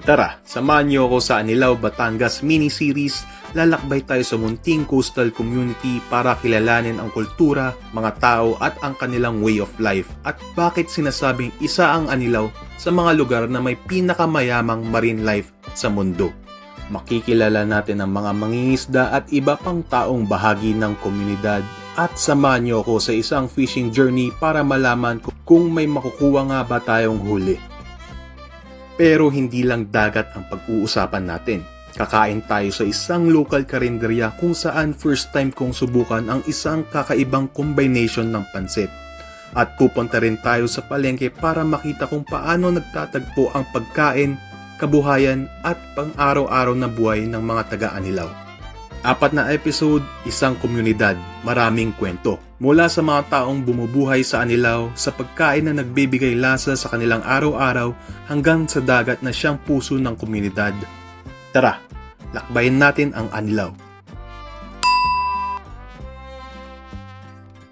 Tara, samahan niyo ako sa Anilao, Batangas mini-series. Lalakbay tayo sa munting coastal community para kilalanin ang kultura, mga tao at ang kanilang way of life at bakit sinasabing isa ang Anilao sa mga lugar na may pinakamayamang marine life sa mundo. Makikilala natin ang mga mangingisda at iba pang taong bahagi ng komunidad at samahan niyo ako sa isang fishing journey para malaman kung may makukuha nga ba tayong huli. Pero hindi lang dagat ang pag-uusapan natin. Kakain tayo sa isang local karinderya kung saan first time kong subukan ang isang kakaibang combination ng pansit. At pupunta rin tayo sa palengke para makita kung paano nagtatagpo ang pagkain, kabuhayan at pang-araw-araw na buhay ng mga taga-Anilao. 4 na episode, isang komunidad, maraming kwento. Mula sa mga taong bumubuhay sa Anilao, sa pagkain na nagbibigay lasa sa kanilang araw-araw, hanggang sa dagat na siyang puso ng komunidad. Tara, lakbayin natin ang Anilao.